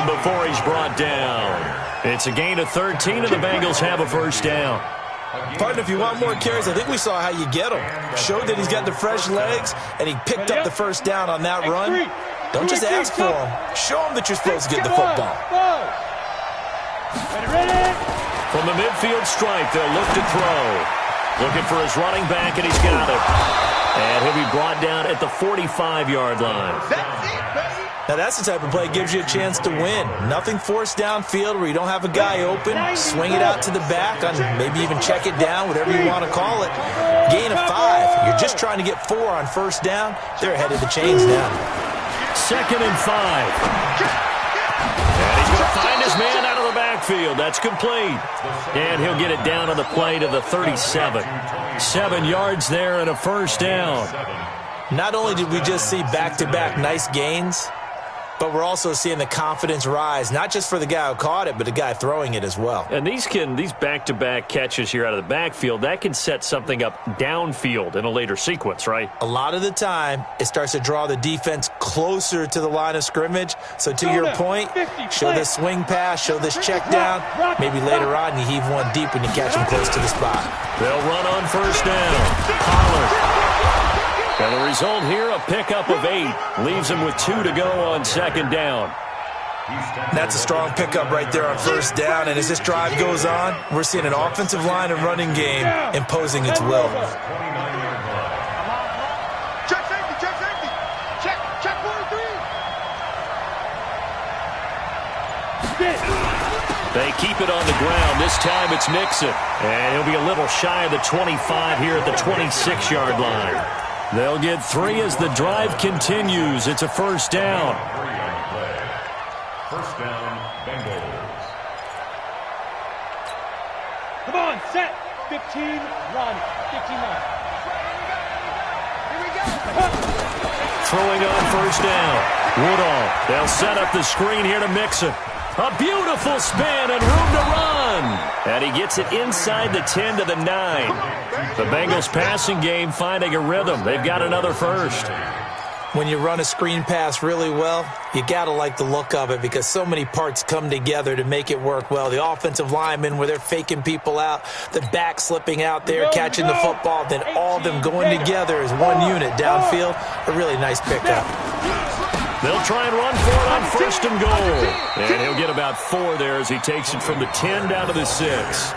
before he's brought down. It's a gain of 13, and the Bengals have a first down. Partner, if you want more carries, I think we saw how you get him. Showed that he's got the fresh legs, and he picked up the first down on that run. Don't just ask for him. Show him that you're supposed to get the football. From the midfield stripe, they'll look to throw. Looking for his running back, and he's got it. And he'll be brought down at the 45-yard line. Now, that's the type of play that gives you a chance to win. Nothing forced downfield where you don't have a guy open. Swing it out to the back, on maybe even check it down, whatever you want to call it. Gain of 5. You're just trying to get 4 on first down. They're ahead of the chains now. 2nd and 5. And he's going to find his man out of the backfield. That's complete. And he'll get it down on the play to the 37. 7 yards there and a first down. Not only did we just see back-to-back nice gains, but we're also seeing the confidence rise, not just for the guy who caught it, but the guy throwing it as well. And these back-to-back catches here out of the backfield, that can set something up downfield in a later sequence, right? A lot of the time, it starts to draw the defense closer to the line of scrimmage. So to your point, show this swing pass, show this check down. Maybe later on you heave one deep when you catch them close to the spot. They'll run on first down. Pollard. And the result here, a pickup of 8. Leaves him with 2 to go on second down. That's a strong pickup right there on first down. And as this drive goes on, we're seeing an offensive line and running game imposing its will. Check safety, check safety. Check 1-3. They keep it on the ground. This time it's Mixon. And he'll be a little shy of the 25 here at the 26-yard line. They'll get 3 as the drive continues. It's a first down. First down, Bengals. Come on, set. 15, run. 15, run. Here we go. Throwing on first down. Woodall. They'll set up the screen here to Mixon. A beautiful spin and room to run. And he gets it inside the 10 to the 9. The Bengals passing game finding a rhythm. They've got another first. When you run a screen pass really well, you got to like the look of it because so many parts come together to make it work well. The offensive linemen where they're faking people out, the back slipping out there, catching the football, then all of them going together as one unit downfield. A really nice pickup. They'll try and run for it on first and goal. And he'll get about 4 there as he takes it from the 10 down to the 6.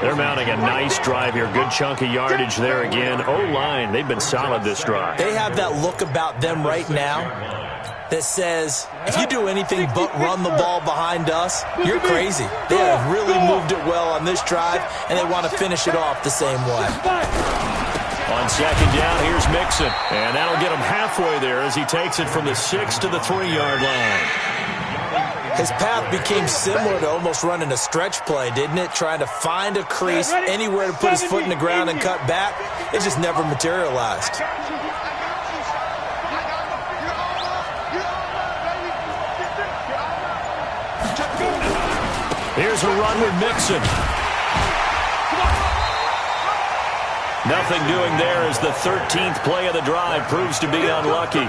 They're mounting a nice drive here. Good chunk of yardage there again. O-line, they've been solid this drive. They have that look about them right now that says, if you do anything but run the ball behind us, you're crazy. They have really moved it well on this drive, and they want to finish it off the same way. On second down, here's Mixon. And that'll get him halfway there as he takes it from the 6 to the 3-yard line. His path became similar to almost running a stretch play, didn't it? Trying to find a crease, anywhere to put his foot in the ground and cut back. It just never materialized. Here's a run with Mixon. Nothing doing there as the 13th play of the drive proves to be unlucky.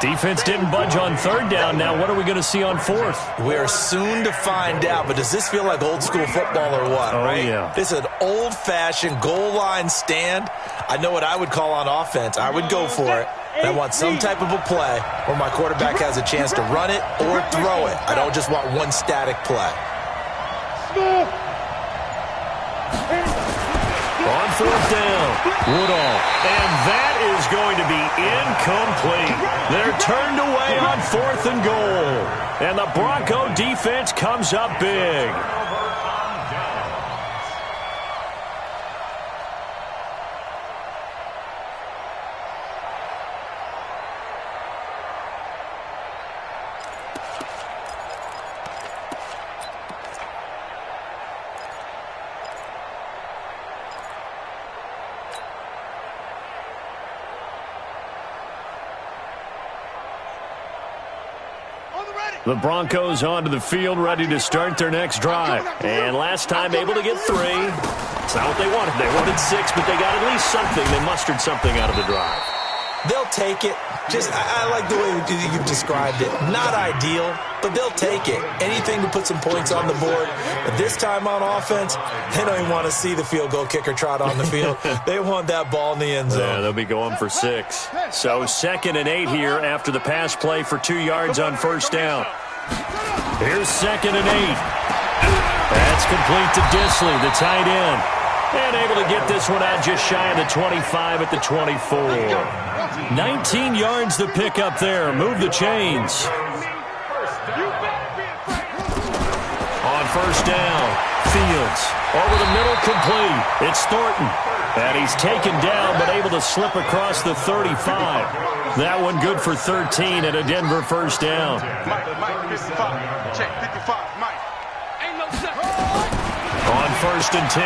Defense didn't budge on third down. Now what are we going to see on fourth? We are soon to find out, but does this feel like old school football or what? Oh, right? Yeah. This is an old-fashioned goal line stand. I know what I would call on offense. I would go for it. And I want some type of a play where my quarterback has a chance to run it or throw it. I don't just want one static play. On fourth down, Woodall. And that is going to be incomplete. They're turned away on 4th and goal. And the Bronco defense comes up big. The Broncos onto the field, ready to start their next drive. And last time able to get 3. It's not what they wanted. They wanted 6, but they got at least something. They mustered something out of the drive. They'll take it. I like the way you've described it. Not ideal, but they'll take it. Anything to put some points on the board. But this time on offense, they don't even want to see the field goal kicker trot on the field. They want that ball in the end zone. Yeah, they'll be going for 6. So 2nd and 8 here after the pass play for 2 yards on first down. Here's 2nd and 8. That's complete to Disley, the tight end. And able to get this one out just shy of the 25 at the 24. 19 yards to pick up there. Move the chains. On first down, Fields. Over the middle, complete. It's Thornton. And he's taken down, but able to slip across the 35. That one good for 13 and a Denver first down. Mike, 55. Check, 55, Mike. Ain't no second. On first and 10,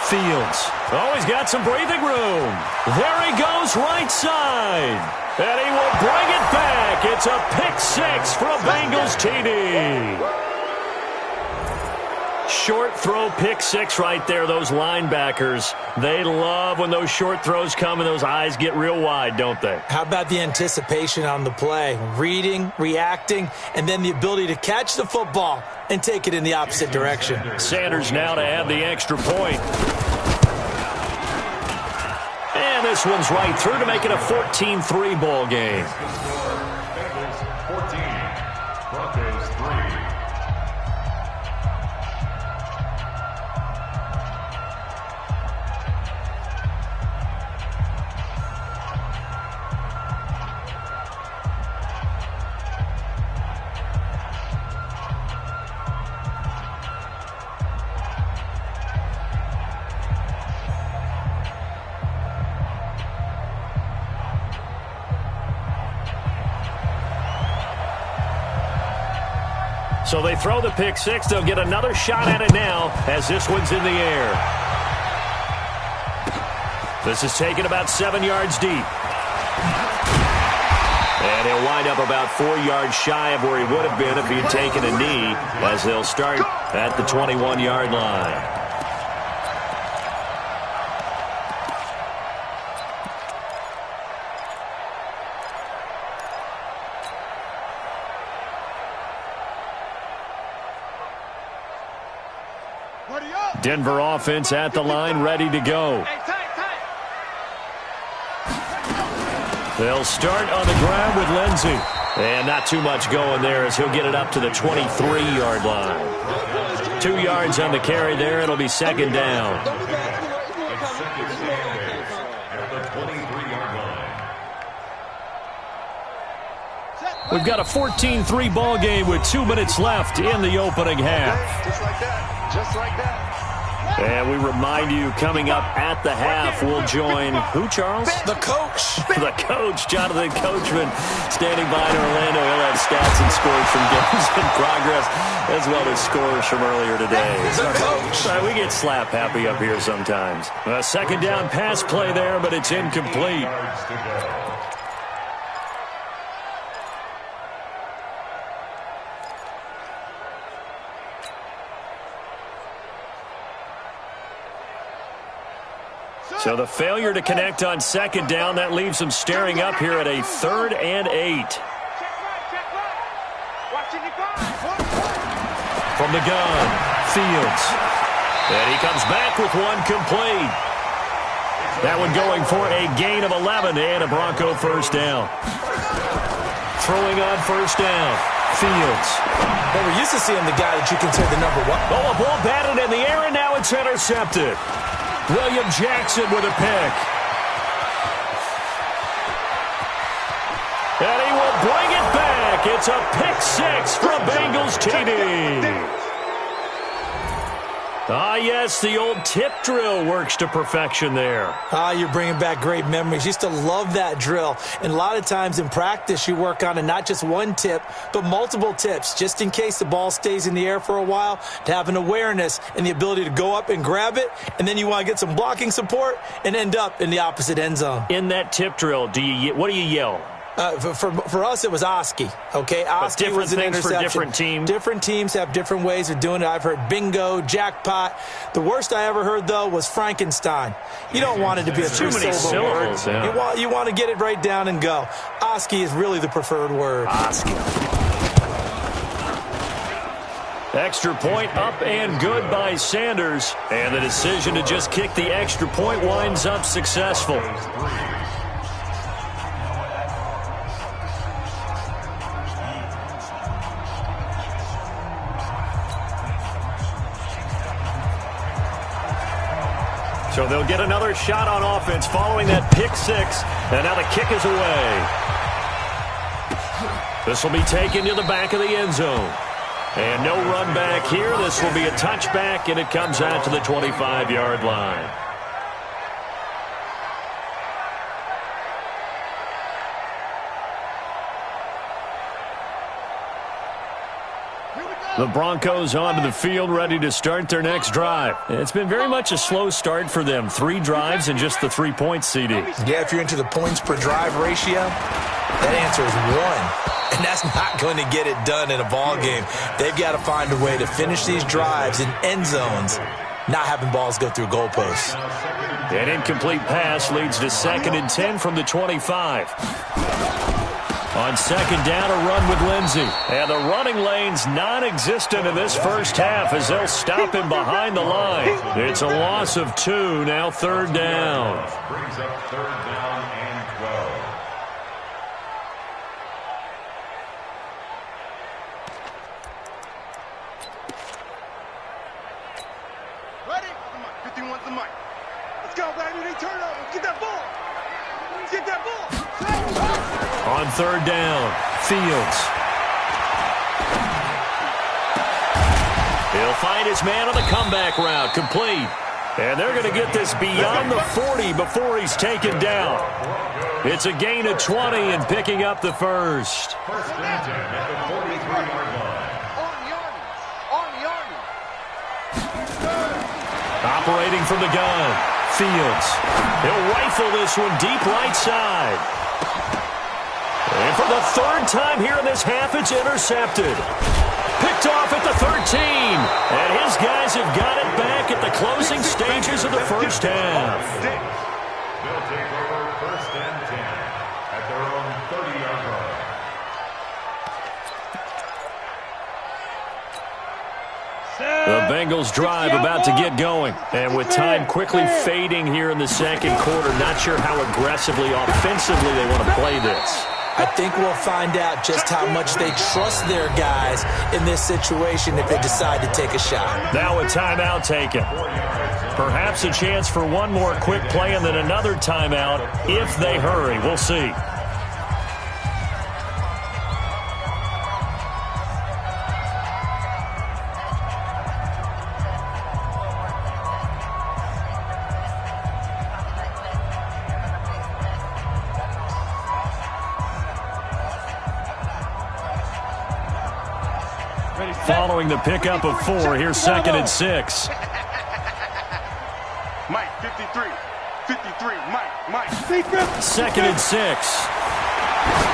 Fields. Oh, he's got some breathing room. There he goes, right side. And he will bring it back. It's a pick 6 for a Bengals TD. Short throw, pick 6 right there. Those linebackers, they love when those short throws come and those eyes get real wide, don't they? How about the anticipation on the play? Reading, reacting, and then the ability to catch the football and take it in the opposite direction. Sanders now to add the extra point. And this one's right through to make it a 14-3 ball game. Bengals 14, Broncos 3. So they throw the pick 6. They'll get another shot at it now as this one's in the air. This is taken about 7 yards deep. And he'll wind up about 4 yards shy of where he would have been if he had taken a knee, as they'll start at the 21-yard line. Denver offense at the line, ready to go. They'll start on the ground with Lindsey. And not too much going there as he'll get it up to the 23-yard line. 2 yards on the carry there. It'll be 2nd down. At the 23-yard line. We've got a 14-3 ball game with 2 minutes left in the opening half. Just like that. Just like that. And we remind you, coming up at the half, we'll join who, Charles? The coach. The coach, Jonathan Coachman, standing by in Orlando. He'll have stats and scores from games in progress, as well as scores from earlier today. The coach. We get slap happy up here sometimes. A 2nd down pass play there, but it's incomplete. Yards to go. So the failure to connect on 2nd down, that leaves them staring up here at a 3rd and 8. From the gun, Fields. And he comes back with one complete. That one going for a gain of 11 and a Bronco first down. Throwing on first down, Fields. Well, we're used to seeing the guy that you consider the number 1. Oh, a ball batted in the air, and now it's intercepted. William Jackson with a pick. And he will bring it back. It's a pick 6 for a Bengals TD. Ah, yes, the old tip drill works to perfection there. You're bringing back great memories. Used to love that drill. And a lot of times in practice, you work on it, not just one tip, but multiple tips, just in case the ball stays in the air for a while, to have an awareness and the ability to go up and grab it, and then you want to get some blocking support and end up in the opposite end zone. In that tip drill, what do you yell? For us, it was Oski. Okay, Oski different was an things for interception. different teams. Different teams have different ways of doing it. I've heard bingo, jackpot. The worst I ever heard, though, was Frankenstein. You don't want it to be a too many three-syllable word. syllables. Yeah. You want to get it right down and go. Oski is really the preferred word. Oski. Extra point up and good by Sanders. And the decision to just kick the extra point winds up successful. So they'll get another shot on offense following that pick six. And now the kick is away. This will be taken to the back of the end zone. And no run back here. This will be a touchback, and it comes out to the 25-yard line. The Broncos onto the field, ready to start their next drive. It's been very much a slow start for them. 3 drives and just the 3 points, CD. Yeah, if you're into the points per drive ratio, that answer is 1. And that's not going to get it done in a ball game. They've got to find a way to finish these drives in end zones, not having balls go through goalposts. An incomplete pass leads to 2nd and 10 from the 25. On 2nd down, a run with Lindsey. And the running lane's non-existent in this first half as they'll stop him behind the line. It's a loss of 2, now 3rd down. Brings up 3rd down and 12. Ready? 51's the mic. Let's go, baby. They turn over. Get that ball. Get that ball. On 3rd down, Fields. He'll find his man on the comeback route, complete. And they're going to get this beyond the 40 before he's taken down. It's a gain of 20 and picking up the first. 1st and 10 at the 43-yard line. On the army. Operating from the gun, Fields. He'll rifle this one deep right side. And for the 3rd time here in this half, it's intercepted. Picked off at the 13. And his guys have got it back at the closing stages of the first half. They'll take over 1st and 10 at their own 30-yard line. The Bengals drive about to get going. And with time quickly fading here in the 2nd quarter, not sure how aggressively, offensively they want to play this. I think we'll find out just how much they trust their guys in this situation if they decide to take a shot. Now a timeout taken. Perhaps a chance for one more quick play and then another timeout if they hurry. We'll see. Following the pickup of 4, here's 2nd and 6. Mike, 53. 53. Mike. 2nd and 6.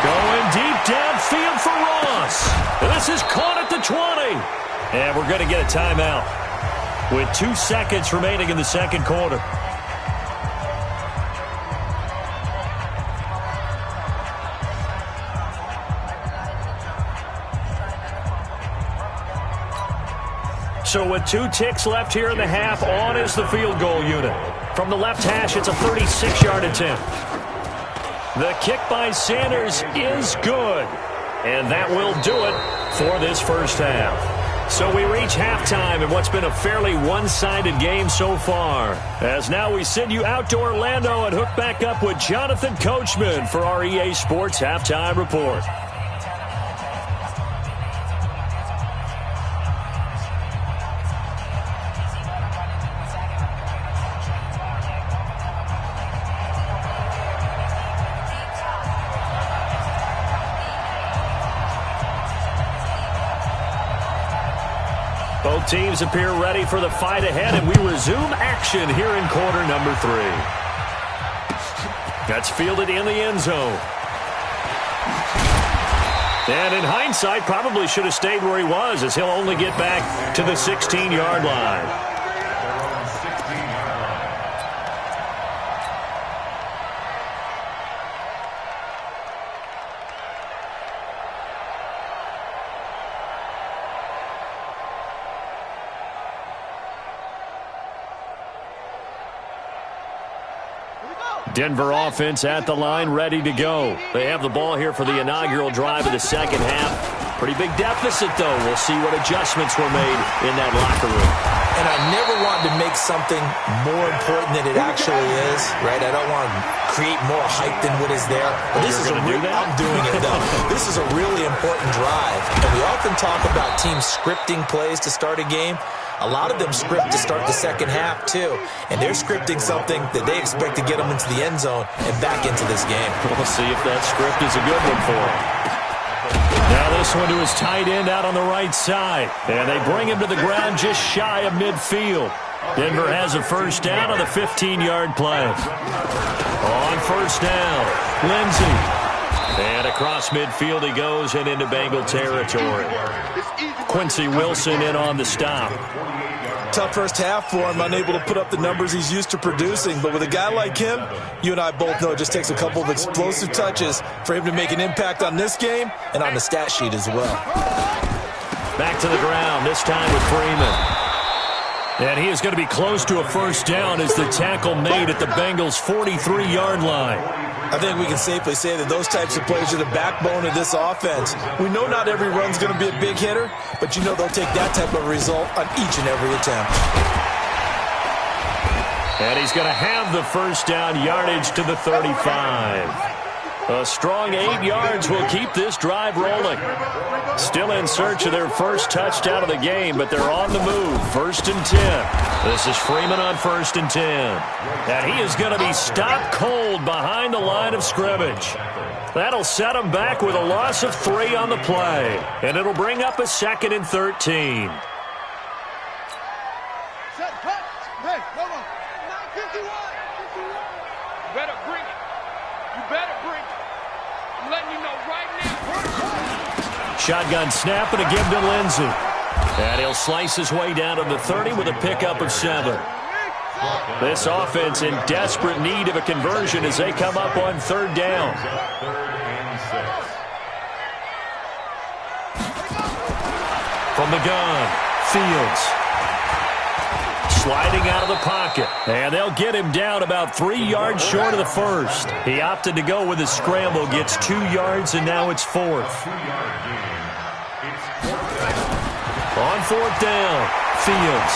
Going deep downfield for Ross. This is caught at the 20. And we're going to get a timeout with 2 seconds remaining in the 2nd quarter. So with 2 ticks left here in the half, on is the field goal unit. From the left hash, it's a 36-yard attempt. The kick by Sanders is good. And that will do it for this first half. So we reach halftime in what's been a fairly one-sided game so far. As now we send you out to Orlando and hook back up with Jonathan Coachman for our EA Sports Halftime Report. Both teams appear ready for the fight ahead, and we resume action here in quarter number 3. That's fielded in the end zone. And in hindsight, probably should have stayed where he was, as he'll only get back to the 16-yard line. Denver offense at the line, ready to go. They have the ball here for the inaugural drive of the second half. Pretty big deficit, though. We'll see what adjustments were made in that locker room. And I never wanted to make something more important than it actually is, right? I don't want to create more hype than what is there. But this is I'm doing it, though. This is a really important drive. And we often talk about teams scripting plays to start a game. A lot of them script to start the second half, too. And they're scripting something that they expect to get them into the end zone and back into this game. We'll see if that script is a good one for them. Now this one to his tight end out on the right side. And they bring him to the ground just shy of midfield. Denver has a first down on the 15-yard play. On first down, Lindsey. And across midfield he goes and into Bengal territory. Quincy Wilson in on the stop. Tough first half for him, unable to put up the numbers he's used to producing. But with a guy like him, you and I both know it just takes a couple of explosive touches for him to make an impact on this game and on the stat sheet as well. Back to the ground, this time with Freeman. And he is going to be close to a first down as the tackle made at the Bengals' 43-yard line. I think we can safely say that those types of plays are the backbone of this offense. We know not every run's going to be a big hitter, but you know they'll take that type of result on each and every attempt. And he's going to have the first down, yardage to the 35. A strong 8 yards will keep this drive rolling. Still in search of their first touchdown of the game, but they're on the move. 1st and 10. This is Freeman on 1st and 10. And he is going to be stopped cold behind the line of scrimmage. That'll set him back with a loss of 3 on the play. And it'll bring up a 2nd and 13. Hey, hold on. 951. You better bring it. You better bring it. I'm letting you know right now. Shotgun snap and a give to Lindsey. And he'll slice his way down to the 30 with a pickup of 7. This offense in desperate need of a conversion as they come up on 3rd down. From the gun, Fields. Sliding out of the pocket. And they'll get him down about 3 yards short of the first. He opted to go with his scramble, gets 2 yards, and now it's 4th. On 4th down, Fields.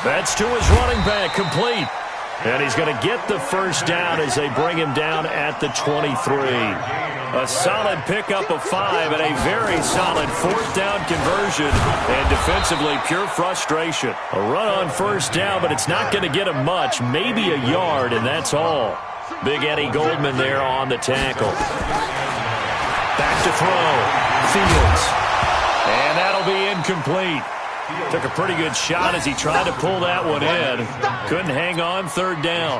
That's to his running back, complete. And he's going to get the first down as they bring him down at the 23. A solid pickup of 5 and a very solid 4th down conversion. And defensively, pure frustration. A run on 1st down, but it's not going to get him much. Maybe a yard, and that's all. Big Eddie Goldman there on the tackle. Back to throw. Fields. And that'll be incomplete. Took a pretty good shot as he tried to pull that one in. Couldn't hang on 3rd down.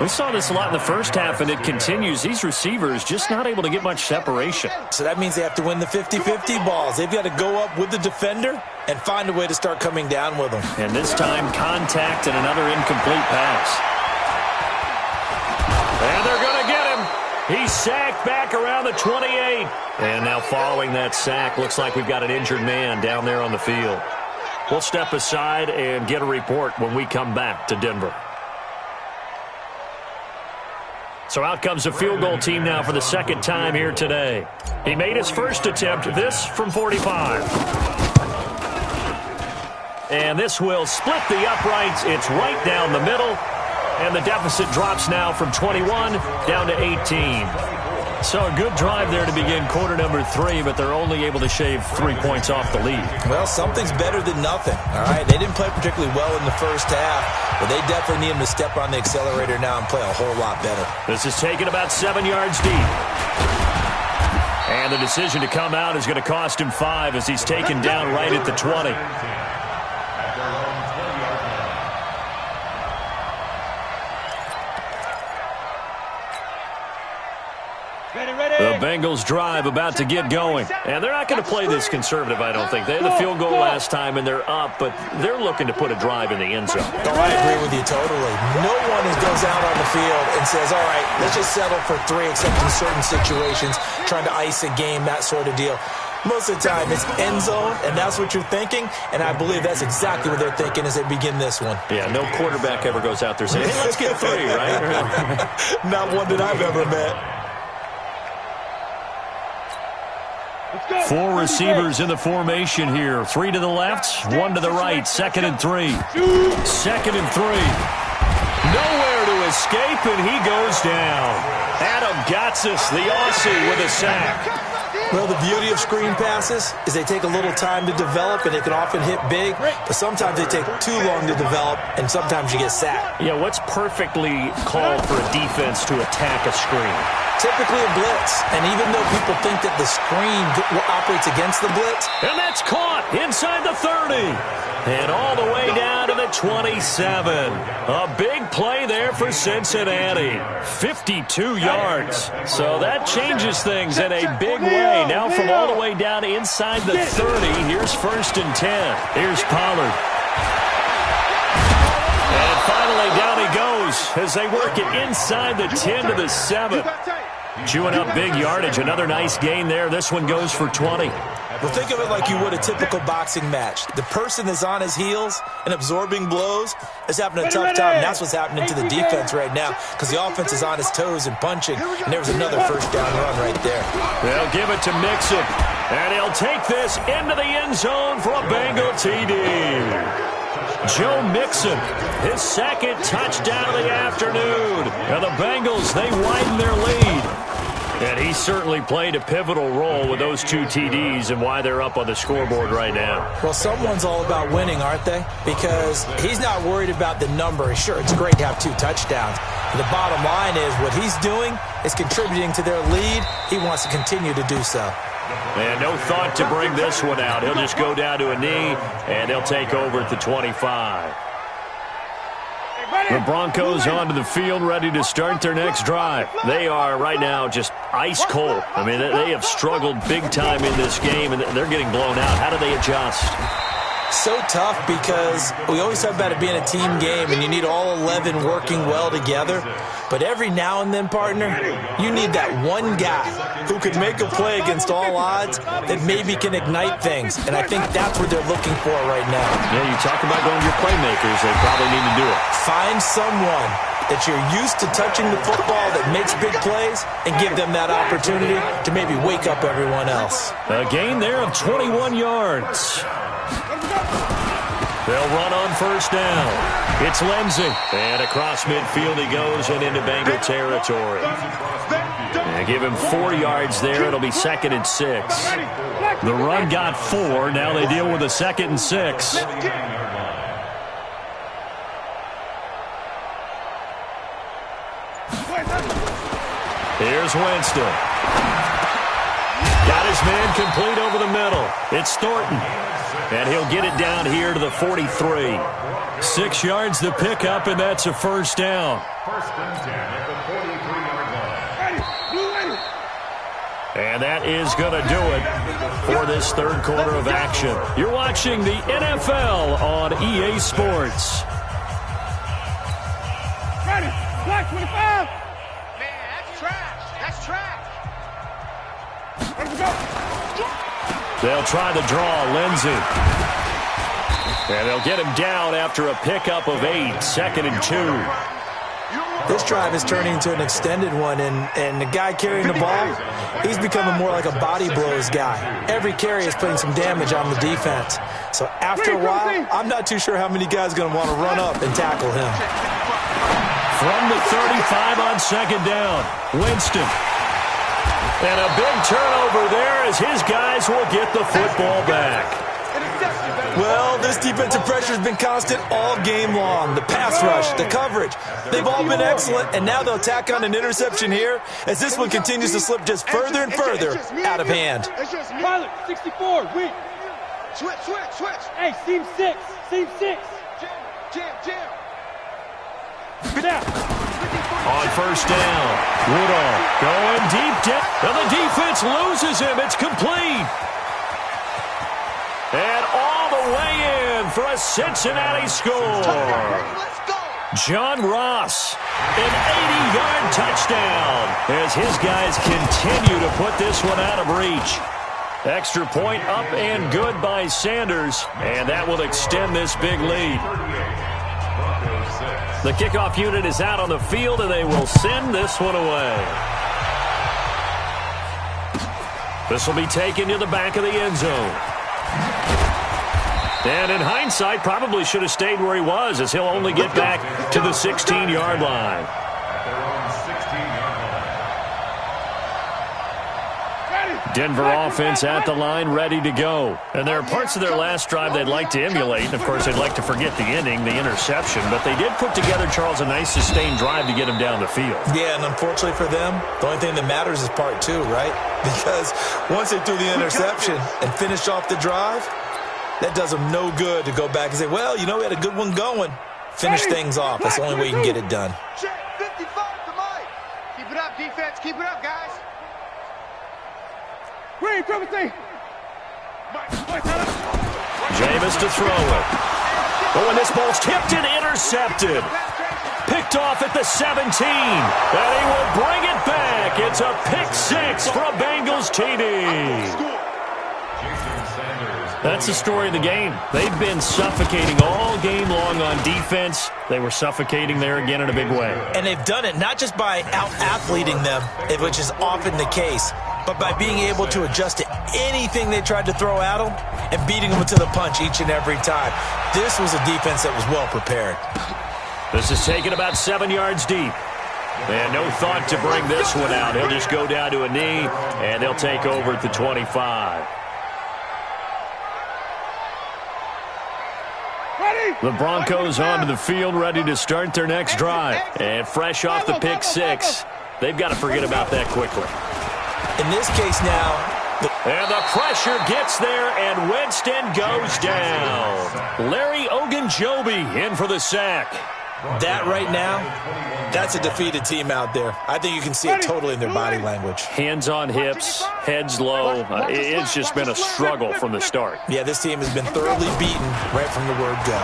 We saw this a lot in the first half, and it continues. These receivers just not able to get much separation. So that means they have to win the 50-50 balls. They've got to go up with the defender and find a way to start coming down with them. And this time, contact and another incomplete pass. And they're going to get him. He's sacked back around the 28. And now following that sack, looks like we've got an injured man down there on the field. We'll step aside and get a report when we come back to Denver. So out comes the field goal team now for the 2nd time here today. He made his first attempt, this from 45. And this will split the uprights. It's right down the middle. And the deficit drops now from 21 down to 18. So a good drive there to begin quarter number 3, but they're only able to shave 3 points off the lead. Well, something's better than nothing, all right? They didn't play particularly well in the first half, but they definitely need him to step on the accelerator now and play a whole lot better. This is taken about 7 yards deep. And the decision to come out is going to cost him 5 as he's taken down right at the 20. The Bengals drive about to get going. And they're not going to play this conservative, I don't think. They had the field goal last time, and they're up, but they're looking to put a drive in the end zone. Oh, I agree with you totally. No one goes out on the field and says, all right, let's just settle for 3, except in certain situations, trying to ice a game, that sort of deal. Most of the time, it's end zone, and that's what you're thinking, and I believe that's exactly what they're thinking as they begin this one. Yeah, no quarterback ever goes out there saying, hey, let's get 3, right? Not one that I've ever met. 4 receivers in the formation here. 3 to the left, 1 to the right. 2nd and 3. 2nd and 3. Nowhere to escape, and he goes down. Adam Gotsis, the Aussie, with a sack. Well, the beauty of screen passes is they take a little time to develop, and they can often hit big, but sometimes they take too long to develop, and sometimes you get sacked. Yeah, what's perfectly called for a defense to attack a screen? Typically a blitz, and even though people think that the screen operates against the blitz. And that's caught inside the 30. And all the way down to the 27. A big play there for Cincinnati. 52 yards. So that changes things in a big way. Now from all the way down inside the 30, here's 1st and 10. Here's Pollard. And finally down he goes as they work it inside the 10 to the 7. Chewing up big yardage. Another nice gain there. This one goes for 20. Well, think of it like you would a typical boxing match. The person is on his heels and absorbing blows is having a tough time. That's what's happening to the defense right now because the offense is on his toes and punching. And there was another first down run right there. They'll give it to Mixon. And he'll take this into the end zone for a Bengal TD. Joe Mixon, his 2nd touchdown of the afternoon. And the Bengals, they widen their lead. And he certainly played a pivotal role with those 2 TDs and why they're up on the scoreboard right now. Well, someone's all about winning, aren't they? Because he's not worried about the number. Sure, it's great to have 2 touchdowns. The bottom line is what he's doing is contributing to their lead. He wants to continue to do so. And no thought to bring this one out. He'll just go down to a knee, and they'll take over at the 25. The Broncos onto the field, ready to start their next drive. They are right now just ice cold. I mean, they have struggled big time in this game, and they're getting blown out. How do they adjust? So tough because we always talk about it being a team game, and you need all 11 working well together. But every now and then, partner, you need that one guy who could make a play against all odds that maybe can ignite things. And I think that's what they're looking for right now. Yeah, you talk about going to your playmakers. They probably need to do it. Find someone that you're used to touching the football that makes big plays and give them that opportunity to maybe wake up everyone else. A gain there of 21 yards. They'll run on first down. It's Lindsey. And across midfield he goes and into Bengal territory. And give him 4 yards there. It'll be 2nd and 6. The run got 4. Now they deal with a 2nd and 6. Here's Winston. Got his man complete over the middle. It's Thornton. And he'll get it down here to the 43. 6 yards to pick up, and that's a first down. 1st and 10 at the 43-yard line. And that is going to do it for this 3rd quarter of action. You're watching the NFL on EA Sports. Ready, black 25. Man, that's trash. That's trash. Let's go. They'll try the draw, Lindsey. And they'll get him down after a pickup of 8, 2nd and 2. This drive is turning into an extended one, and the guy carrying the ball, he's becoming more like a body blows guy. Every carry is putting some damage on the defense. So after a while, I'm not too sure how many guys are going to want to run up and tackle him. From the 35 on 2nd down, Winston. And a big turnover there as his guys will get the football back. Well, this defensive pressure has been constant all game long. The pass rush, the coverage, they've all been excellent, and now they'll tack on an interception here as this one continues to slip just further and further out of hand. Pilot, 64, weak. Switch. Hey, seam 6, seam 6. Jam. Get out. On first down, Woodall going deep down. And the defense loses him. It's complete. And all the way in for a Cincinnati score. John Ross, an 80-yard touchdown as his guys continue to put this one out of reach. Extra point up and good by Sanders, and that will extend this big lead. The kickoff unit is out on the field, and they will send this one away. This will be taken to the back of the end zone. And in hindsight, probably should have stayed where he was, as he'll only get back to the 16-yard line. Denver offense at the line, ready to go. And there are parts of their last drive they'd like to emulate. And, of course, they'd like to forget the ending, the interception. But they did put together, Charles, a nice sustained drive to get him down the field. Yeah, and unfortunately for them, the only thing that matters is part two, right? Because once they threw the interception and finished off the drive, that does them no good to go back and say, well, you know, we had a good one going. Finish things off. That's the only way you can get it done. Check 55 to Mike. Keep it up, defense. Keep it up, guys. Green, Timothy. Jameis to throw it. Oh, and this ball's tipped and intercepted. Picked off at the 17. And he will bring it back. It's a pick six for a Bengals TD. That's the story of the game. They've been suffocating all game long on defense. They were suffocating there again in a big way. And they've done it not just by out-athleting them, which is often the case, but by being able to adjust to anything they tried to throw at them and beating them to the punch each and every time. This was a defense that was well prepared. This is taken about 7 yards deep. And no thought to bring this one out. He'll just go down to a knee, and they'll take over at the 25. The Broncos onto the field, ready to start their next drive. And fresh off the pick six, they've got to forget about that quickly. In this case now, and the pressure gets there, and Winston goes down. Larry Ogunjobi in for the sack. That right now, that's a defeated team out there. I think you can see it totally in their body language. Hands on hips, heads low. It's just been a struggle from the start. Yeah, this team has been thoroughly beaten right from the word go.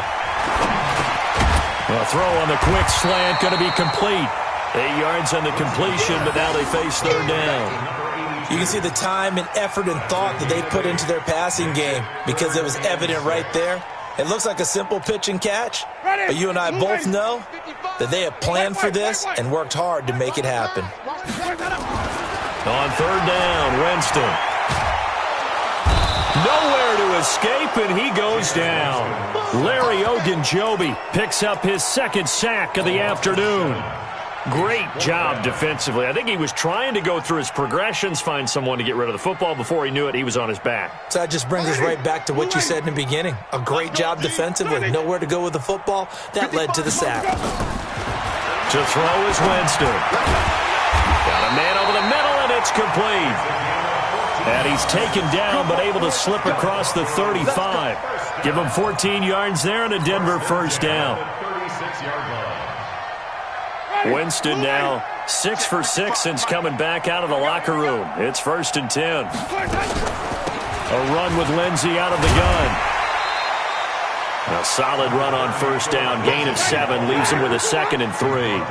A throw on the quick slant, going to be complete. 8 yards on the completion, but now they face third down. You can see the time and effort and thought that they put into their passing game because it was evident right there. It looks like a simple pitch and catch, but you and I both know that they have planned for this and worked hard to make it happen. On third down, Winston. Nowhere to escape, and he goes down. Larry Ogunjobi picks up his second sack of the afternoon. Great job defensively. I think he was trying to go through his progressions, find someone to get rid of the football. Before he knew it, he was on his back. So that just brings us right back to what you said in the beginning. A great job defensively. Nowhere to go with the football. That led to the sack. To throw is Winston. Got a man over the middle, and it's complete. And he's taken down, but able to slip across the 35. Give him 14 yards there and a Denver first down. Winston now 6 for 6 since coming back out of the locker room. It's 1st and 10. A run with Lindsey out of the gun. A solid run on first down. Gain of 7 leaves him with a 2nd and 3.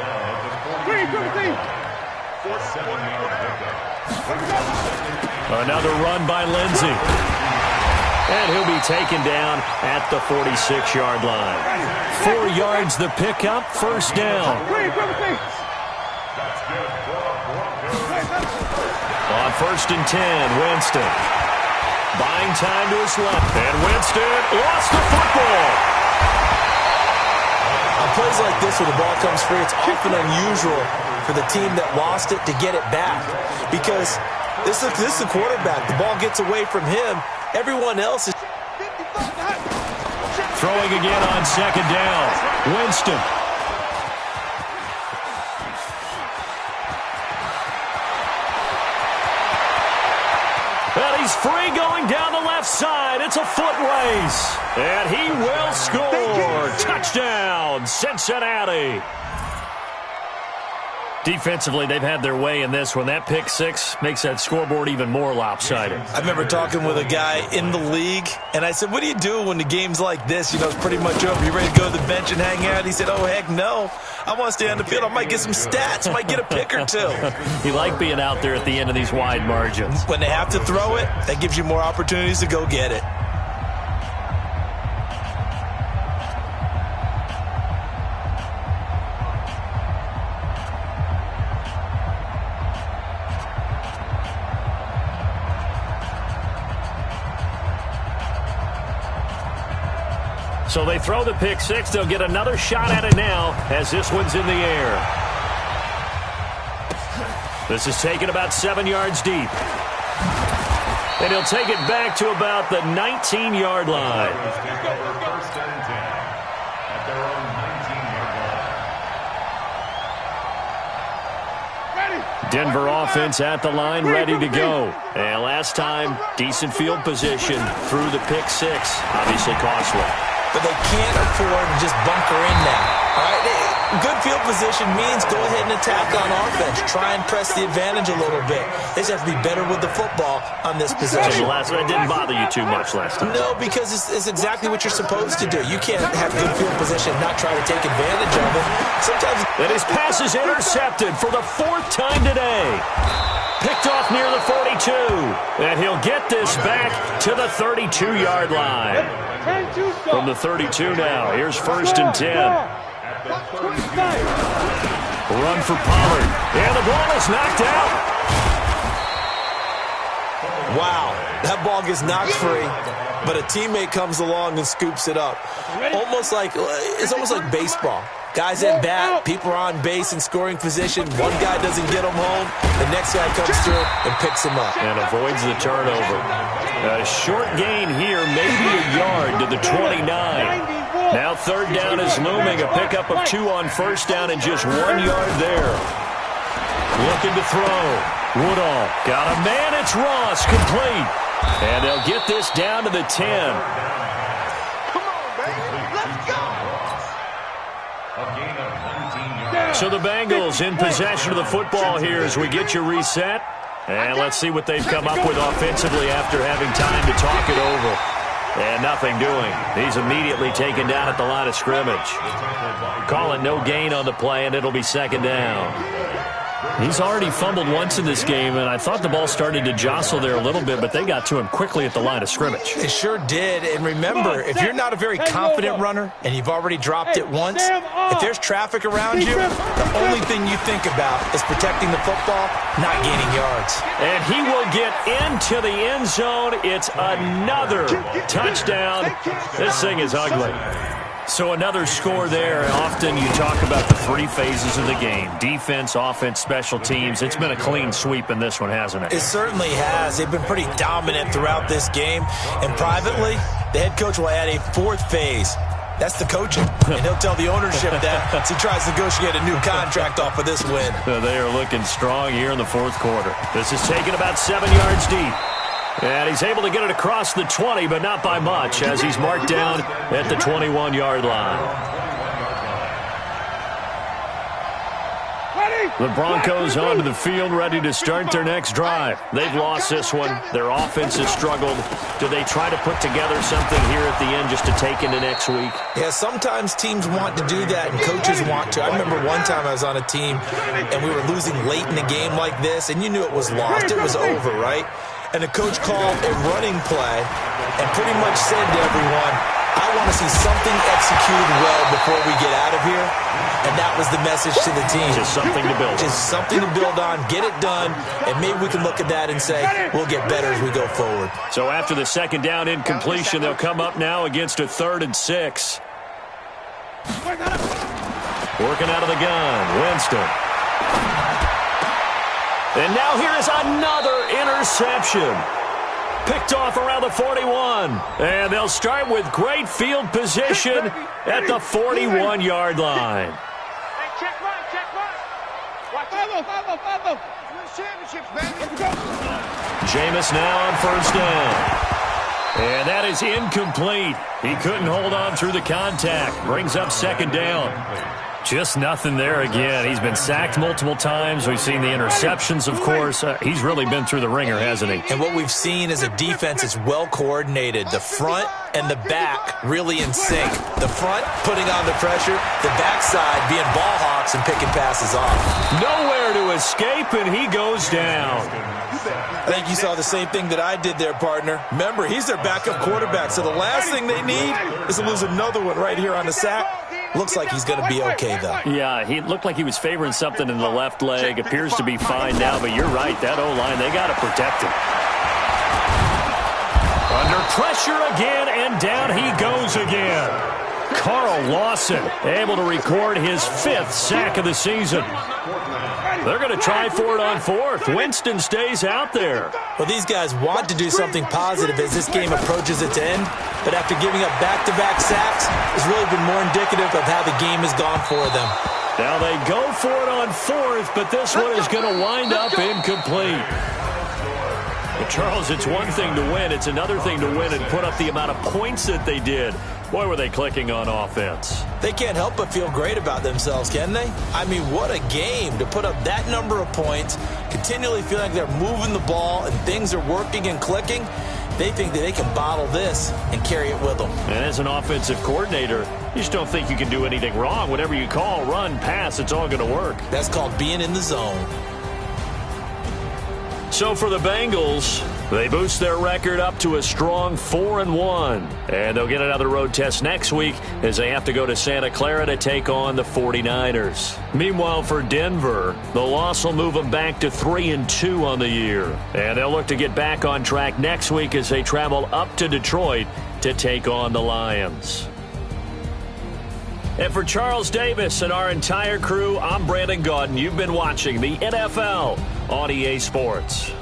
Another run by Lindsey. And he'll be taken down at the 46-yard line. 4 yards the pickup, first down. On 1st and 10, Winston. Buying time to his left. And Winston lost the football. On plays like this where the ball comes free, it's often unusual for the team that lost it to get it back. Because this is the quarterback. The ball gets away from him. Everyone else is throwing again on 2nd down. Winston. And he's free going down the left side. It's a foot race. And he will score. Touchdown, Cincinnati. Defensively, they've had their way in this one. That pick six makes that scoreboard even more lopsided. I remember talking with a guy in the league, and I said, what do you do when the game's like this? You know, it's pretty much over. You ready to go to the bench and hang out? He said, oh, heck no. I want to stay on the field. I might get some stats. I might get a pick or two. You like being out there at the end of these wide margins. When they have to throw it, that gives you more opportunities to go get it. So they throw the pick six. They'll get another shot at it now as this one's in the air. This is taken about 7 yards deep. And he'll take it back to about the 19-yard line. First and 10 at their own 19-yard line. Denver offense at the line, ready to go. And last time, decent field position through the pick six. Obviously costly. But they can't afford to just bunker in now. All right? Good field position means go ahead and attack on offense. Try and press the advantage a little bit. They just have to be better with the football on this possession. It didn't bother you too much last time. No, because it's exactly what you're supposed to do. You can't have good field position and not try to take advantage of it. Sometimes. And his pass is intercepted for the 4th time today. Picked off near the 42. And he'll get this back to the 32-yard line. From the 32 now. Here's 1st and 10. Run for Pollard. And the ball is knocked out. Wow. That ball gets knocked free, but a teammate comes along and scoops it up. It's almost like baseball. Guys at bat, people are on base in scoring position. One guy doesn't get him home. The next guy comes through and picks him up. And avoids the turnover. A short gain here, maybe a yard to the 29. Now 3rd down is looming. A pickup of 2 on 1st down and just 1 yard there. Looking to throw. Woodall got a man. It's Ross, complete. And they'll get this down to the 10. So the Bengals in possession of the football here as we get you reset. And let's see what they've come up with offensively after having time to talk it over. And nothing doing. He's immediately taken down at the line of scrimmage. Call it no gain on the play, and it'll be 2nd down. He's already fumbled once in this game, and I thought the ball started to jostle there a little bit, but they got to him quickly at the line of scrimmage. They sure did. And remember, if you're not a very confident runner and you've already dropped it once, if there's traffic around you, the only thing you think about is protecting the football, not gaining yards. And he will get into the end zone. It's another touchdown. This thing is ugly. So another score there. Often you talk about the 3 phases of the game. Defense, offense, special teams. It's been a clean sweep in this one, hasn't it? It certainly has. They've been pretty dominant throughout this game. And privately, the head coach will add a 4th phase. That's the coaching. And he'll tell the ownership that as he tries to negotiate a new contract off of this win. They are looking strong here in the 4th quarter. This is taken about 7 yards deep. And he's able to get it across the 20, but not by much, as he's marked down at the 21-yard line. The Broncos onto the field, ready to start their next drive. They've lost this one. Their offense has struggled. Do they try to put together something here at the end just to take into next week? Yeah, sometimes teams want to do that and coaches want to. I remember one time I was on a team and we were losing late in a game like this, and you knew it was lost. It was over, right? And the coach called a running play and pretty much said to everyone, I want to see something executed well before we get out of here. And that was the message to the team. Just something to build on. Just something to build on, get it done, and maybe we can look at that and say, we'll get better as we go forward. So after the 2nd down incompletion, they'll come up now against a 3rd and 6. Working out of the gun, Winston. And now here is another interception. Picked off around the 41. And they'll start with great field position at the 41-yard line. Hey, check right. Watch it. Championships, baby. Jameis now on 1st down. And that is incomplete. He couldn't hold on through the contact. Brings up 2nd down. Just nothing there again. He's been sacked multiple times. We've seen the interceptions, of course. He's really been through the ringer, hasn't he? And what we've seen is a defense that's well coordinated. The front and the back really in sync. The front putting on the pressure, the backside being ball hawks and picking passes off. Nowhere to escape, and he goes down. I think you saw the same thing that I did there, partner. Remember, he's their backup quarterback, so the last thing they need is to lose another one right here on the sack. Looks like he's going to be okay, though. Yeah, he looked like he was favoring something in the left leg. Appears to be fine now, but you're right. That O-line, they got to protect him. Under pressure again, and down he goes again. Carl Lawson able to record his 5th sack of the season. They're going to try for it on 4th. Winston stays out there. Well, these guys want to do something positive as this game approaches its end, but after giving up back-to-back sacks, it's really been more indicative of how the game has gone for them. Now they go for it on 4th, but this one is going to wind up incomplete. Well, Charles, it's one thing to win. It's another thing to win and put up the amount of points that they did. Boy, were they clicking on offense. They can't help but feel great about themselves, can they? I mean, what a game to put up that number of points, continually feel like they're moving the ball and things are working and clicking. They think that they can bottle this and carry it with them. And as an offensive coordinator, you just don't think you can do anything wrong. Whatever you call, run, pass, it's all going to work. That's called being in the zone. So for the Bengals, they boost their record up to a strong 4-1. And they'll get another road test next week as they have to go to Santa Clara to take on the 49ers. Meanwhile, for Denver, the loss will move them back to 3-2 on the year. And they'll look to get back on track next week as they travel up to Detroit to take on the Lions. And for Charles Davis and our entire crew, I'm Brandon Gaudin. You've been watching the NFL on EA Sports.